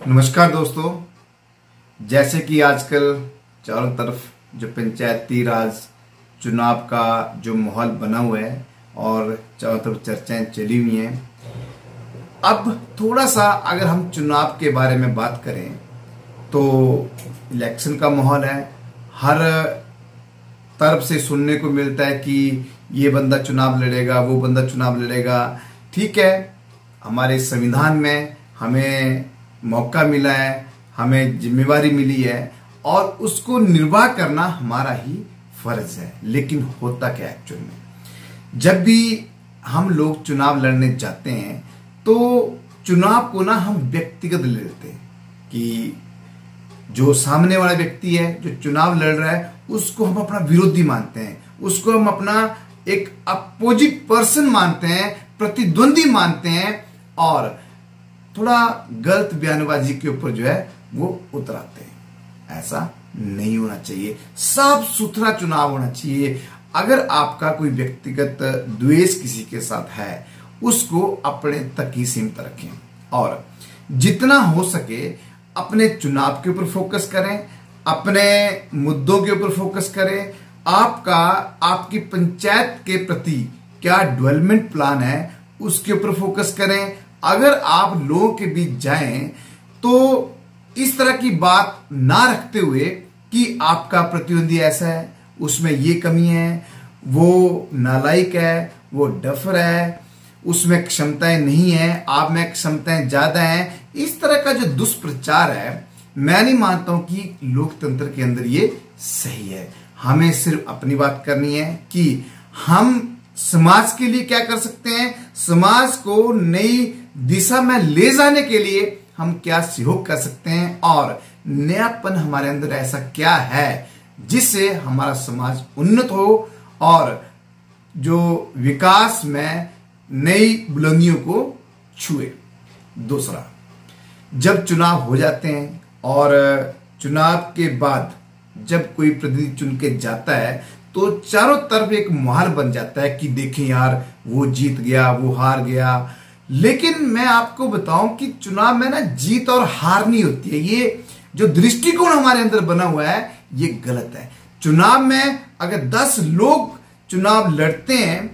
नमस्कार दोस्तों। जैसे कि आजकल चारों तरफ जो पंचायती राज चुनाव का जो माहौल बना हुआ है और चारों तरफ चर्चाएं चली हुई हैं, अब थोड़ा सा अगर हम चुनाव के बारे में बात करें तो इलेक्शन का माहौल है। हर तरफ से सुनने को मिलता है कि ये बंदा चुनाव लड़ेगा, वो बंदा चुनाव लड़ेगा। ठीक है, हमारे संविधान में हमें मौका मिला है, हमें जिम्मेवारी मिली है और उसको निर्वाह करना हमारा ही फर्ज है। लेकिन होता क्या एक्चुअल में, जब भी हम लोग चुनाव लड़ने जाते हैं तो चुनाव को ना हम व्यक्तिगत ले लेते हैं कि जो सामने वाला व्यक्ति है जो चुनाव लड़ रहा है उसको हम अपना विरोधी मानते हैं, उसको हम अपना एक अपोजिट पर्सन मानते हैं, प्रतिद्वंदी मानते हैं और थोड़ा गलत बयानबाजी के ऊपर जो है वो उतराते हैं। ऐसा नहीं होना चाहिए, साफ सुथरा चुनाव होना चाहिए। अगर आपका कोई व्यक्तिगत द्वेष किसी के साथ है उसको अपने तक ही सीमित रखें और जितना हो सके अपने चुनाव के ऊपर फोकस करें, अपने मुद्दों के ऊपर फोकस करें। आपकी पंचायत के प्रति क्या डेवलपमेंट प्लान है उसके ऊपर फोकस करें। अगर आप लोगों के बीच जाएं तो इस तरह की बात ना रखते हुए कि आपका प्रतिद्वंदी ऐसा है, उसमें ये कमी है, वो नालायक है, वो डफर है, उसमें क्षमताएं नहीं है, आप में क्षमताएं ज्यादा हैं। इस तरह का जो दुष्प्रचार है, मैं नहीं मानता हूं कि लोकतंत्र के अंदर ये सही है। हमें सिर्फ अपनी बात करनी है कि हम समाज के लिए क्या कर सकते हैं, समाज को नई दिशा में ले जाने के लिए हम क्या सहयोग कर सकते हैं और नयापन हमारे अंदर ऐसा क्या है जिससे हमारा समाज उन्नत हो और जो विकास में नई बुलंदियों को छुए। दूसरा, जब चुनाव हो जाते हैं और चुनाव के बाद जब कोई प्रतिनिधि चुन के जाता है तो चारों तरफ एक माहौल बन जाता है कि देखें यार वो जीत गया, वो हार गया। लेकिन मैं आपको बताऊं कि चुनाव में ना जीत और हार नहीं होती है। ये जो दृष्टिकोण हमारे अंदर बना हुआ है ये गलत है। चुनाव में अगर 10 लोग चुनाव लड़ते हैं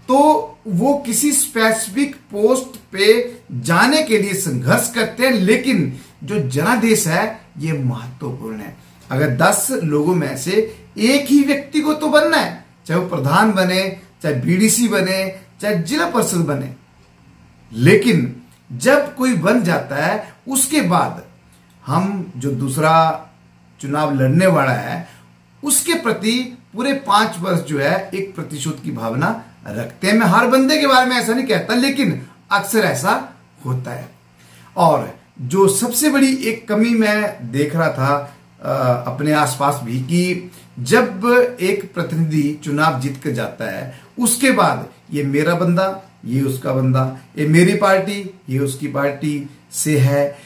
तो वो किसी स्पेसिफिक पोस्ट पे जाने के लिए संघर्ष करते हैं, लेकिन जो जनादेश है ये महत्वपूर्ण है। अगर 10 लोगों में से एक ही व्यक्ति को तो बनना है, चाहे वो प्रधान बने, चाहे बीडीसी बने, चाहे जिला परिषद बने, लेकिन जब कोई बन जाता है उसके बाद हम जो दूसरा चुनाव लड़ने वाला है उसके प्रति पूरे 5 वर्ष जो है एक प्रतिशोध की भावना रखते हैं। मैं हर बंदे के बारे में ऐसा नहीं कहता, लेकिन अक्सर ऐसा होता है। और जो सबसे बड़ी एक कमी मैं देख रहा था अपने आसपास भी कि जब एक प्रतिनिधि चुनाव जीत कर जाता है उसके बाद ये मेरा बंदा, ये उसका बंदा, ये मेरी पार्टी, ये उसकी पार्टी से है।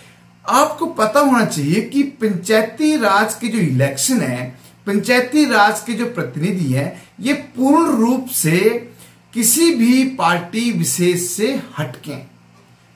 आपको पता होना चाहिए कि पंचायती राज के जो इलेक्शन है, पंचायती राज के जो प्रतिनिधि हैं, ये पूर्ण रूप से किसी भी पार्टी विशेष से हटके,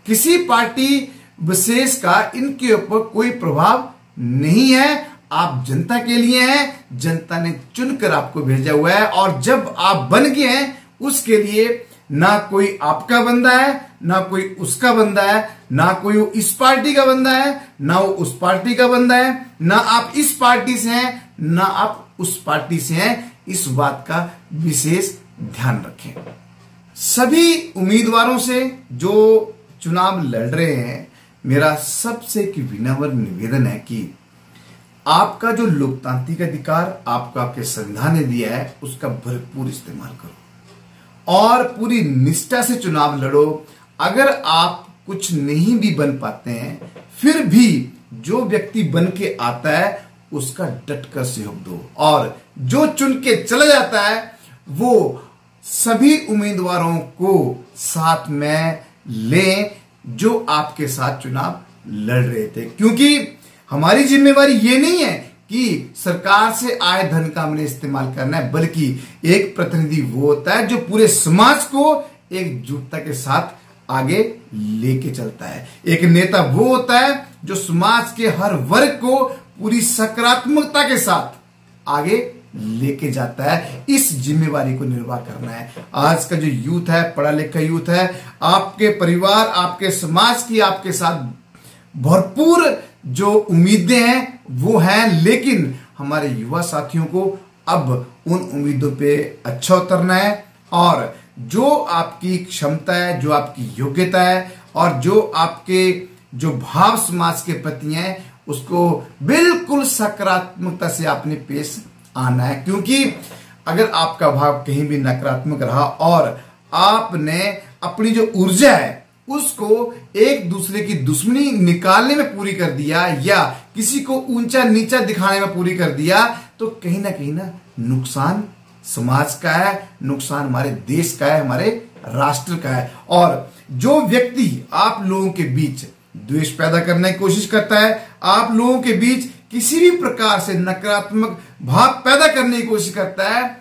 किसी पार्टी विशेष का इनके ऊपर कोई प्रभाव नहीं है। आप जनता के लिए हैं, जनता ने चुनकर आपको भेजा हुआ है और जब आप बन गए हैं उसके लिए ना कोई आपका बंदा है, ना कोई उसका बंदा है, ना कोई इस पार्टी का बंदा है, ना वो उस पार्टी का बंदा है, ना आप इस पार्टी से हैं, ना आप उस पार्टी से हैं। इस बात का विशेष ध्यान रखें। सभी उम्मीदवारों से जो चुनाव लड़ रहे हैं, मेरा सबसे की विनम्र निवेदन है कि आपका जो लोकतांत्रिक अधिकार आपको आपके संविधान ने दिया है उसका भरपूर इस्तेमाल करो और पूरी निष्ठा से चुनाव लड़ो। अगर आप कुछ नहीं भी बन पाते हैं फिर भी जो व्यक्ति बन के आता है उसका डटकर सहयोग दो और जो चुन के चला जाता है वो सभी उम्मीदवारों को साथ में लें जो आपके साथ चुनाव लड़ रहे थे, क्योंकि हमारी जिम्मेवारी ये नहीं है कि सरकार से आए धन का हमने इस्तेमाल करना है, बल्कि एक प्रतिनिधि वो होता है जो पूरे समाज को एकजुटता के साथ आगे लेके चलता है। एक नेता वो होता है जो समाज के हर वर्ग को पूरी सकारात्मकता के साथ आगे लेके जाता है। इस जिम्मेवारी को निर्वाह करना है। आज का जो यूथ है, पढ़ा लिखा यूथ है, आपके परिवार, आपके समाज की आपके साथ भरपूर जो उम्मीदें हैं वो हैं, लेकिन हमारे युवा साथियों को अब उन उम्मीदों पे अच्छा उतरना है और जो आपकी क्षमता है, जो आपकी योग्यता है और जो आपके जो भाव समाज के प्रति हैं उसको बिल्कुल सकारात्मकता से आपने पेश आना है। क्योंकि अगर आपका भाव कहीं भी नकारात्मक रहा और आपने अपनी जो ऊर्जा है उसको एक दूसरे की दुश्मनी निकालने में पूरी कर दिया या किसी को ऊंचा नीचा दिखाने में पूरी कर दिया, तो कहीं ना नुकसान समाज का है, नुकसान हमारे देश का है, हमारे राष्ट्र का है। और जो व्यक्ति आप लोगों के बीच द्वेष पैदा करने की कोशिश करता है, आप लोगों के बीच किसी भी प्रकार से नकारात्मक भाव पैदा करने की कोशिश करता है,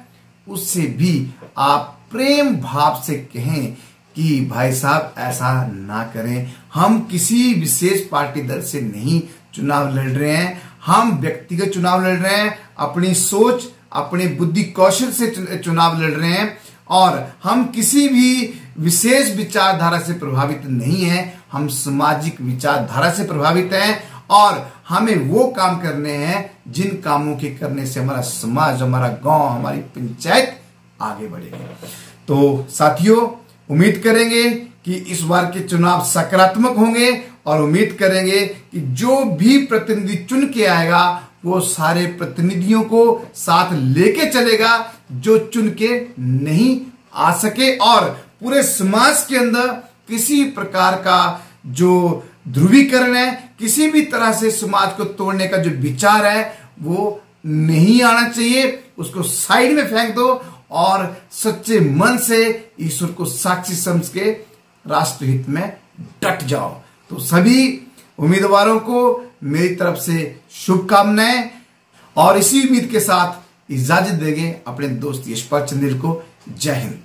उससे भी आप प्रेम भाव से कहें कि भाई साहब ऐसा ना करें। हम किसी विशेष पार्टी दल से नहीं चुनाव लड़ रहे हैं, हम व्यक्तिगत चुनाव लड़ रहे हैं, अपनी सोच, अपने बुद्धि कौशल से चुनाव लड़ रहे हैं और हम किसी भी विशेष विचारधारा से प्रभावित नहीं हैं, हम सामाजिक विचारधारा से प्रभावित हैं और हमें वो काम करने हैं जिन कामों के करने से हमारा समाज, हमारा गांव, हमारी पंचायत आगे बढ़ेगी। तो साथियों, उम्मीद करेंगे कि इस बार के चुनाव सकारात्मक होंगे और उम्मीद करेंगे कि जो भी प्रतिनिधि चुन के आएगा वो सारे प्रतिनिधियों को साथ लेके चलेगा जो चुन के नहीं आ सके और पूरे समाज के अंदर किसी प्रकार का जो ध्रुवीकरण है, किसी भी तरह से समाज को तोड़ने का जो विचार है वो नहीं आना चाहिए। उसको साइड में फेंक दो और सच्चे मन से ईश्वर को साक्षी समझ के राष्ट्रहित में डट जाओ। तो सभी उम्मीदवारों को मेरी तरफ से शुभकामनाएं और इसी उम्मीद के साथ इजाजत देंगे अपने दोस्त यशपाल चंदेल को। जय हिंद।